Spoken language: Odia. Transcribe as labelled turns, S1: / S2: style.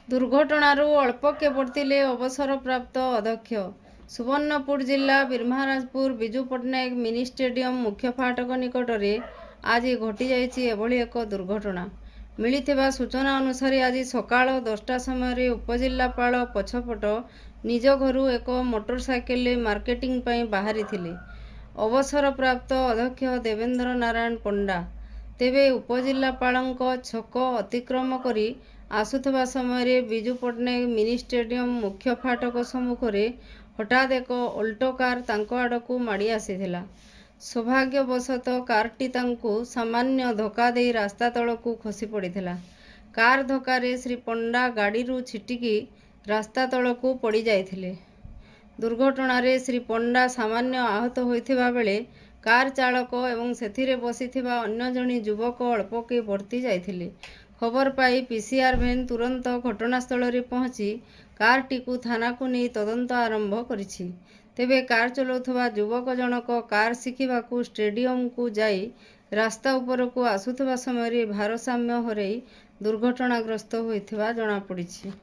S1: ଦୁର୍ଘଟଣାରୁ ଅଳ୍ପକେ ବର୍ତ୍ତିଲେ ଅବସରପ୍ରାପ୍ତ ଅଧ୍ୟକ୍ଷ। ସୁବର୍ଣ୍ଣପୁର ଜିଲ୍ଲା ବିରମହାରାଜପୁର ବିଜୁ ପଟ୍ଟନାୟକ ମିନି ଷ୍ଟେଡିୟମ ମୁଖ୍ୟ ଫାଟକ ନିକଟରେ ଆଜି ଘଟିଯାଇଛି ଏଭଳି ଏକ ଦୁର୍ଘଟଣା। ମିଳିଥିବା ସୂଚନା ଅନୁସାରେ ଆଜି ସକାଳ 10ଟା ସମୟରେ ଉପଜିଲ୍ଲାପାଳ ପଛପଟ ନିଜ ଘରୁ ଏକ ମୋଟରସାଇକେଲରେ ମାର୍କେଟିଂ ପାଇଁ ବାହାରିଥିଲେ ଅବସରପ୍ରାପ୍ତ ଅଧ୍ୟକ୍ଷ ଦେବେନ୍ଦ୍ର ନାରାୟଣ ପଣ୍ଡା। ତେବେ ଉପଜିଲ୍ଲାପାଳଙ୍କ ଛକ ଅତିକ୍ରମ କରି ଆସୁଥିବା ସମୟରେ ବିଜୁ ପଟ୍ଟନାୟକ ମିନି ଷ୍ଟେଡିୟମ ମୁଖ୍ୟ ଫାଟକ ସମ୍ମୁଖରେ ହଠାତ୍ ଏକ ଅଲ୍ଟୋ କାର ତାଙ୍କ ଆଡ଼କୁ ମାଡ଼ି ଆସିଥିଲା। ସୌଭାଗ୍ୟବଶତଃ କାରଟି ତାଙ୍କୁ ସାମାନ୍ୟ ଧକ୍କା ଦେଇ ରାସ୍ତା ତଳକୁ ଖସି ପଡ଼ିଥିଲା। କାର ଧକ୍କାରେ ଶ୍ରୀ ପଣ୍ଡା ଗାଡ଼ିରୁ ଛିଟିକି ରାସ୍ତା ତଳକୁ ପଡ଼ିଯାଇଥିଲେ। ଦୁର୍ଘଟଣାରେ ଶ୍ରୀ ପଣ୍ଡା ସାମାନ୍ୟ ଆହତ ହୋଇଥିବା ବେଳେ କାର ଚାଳକ ଏବଂ ସେଥିରେ ବସିଥିବା ଅନ୍ୟ ଜଣେ ଯୁବକ ଅଳ୍ପକେ ବର୍ତ୍ତି ଯାଇଥିଲେ। ଖବର ପାଇ ପିସିଆର ଭ୍ୟାନ୍ ତୁରନ୍ତ ଘଟଣାସ୍ଥଳରେ ପହଞ୍ଚି କାରଟିକୁ ଥାନାକୁ ନେଇ ତଦନ୍ତ ଆରମ୍ଭ କରିଛି। ତେବେ କାର ଚଳାଉଥିବା ଯୁବକ ଜଣକ କାର ଶିଖିବାକୁ ଷ୍ଟେଡିୟମକୁ ଯାଇ ରାସ୍ତା ଉପରକୁ ଆସୁଥିବା ସମୟରେ ଭାରସାମ୍ୟ ହରାଇ ଦୁର୍ଘଟଣାଗ୍ରସ୍ତ ହୋଇଥିବା ଜଣାପଡ଼ିଛି।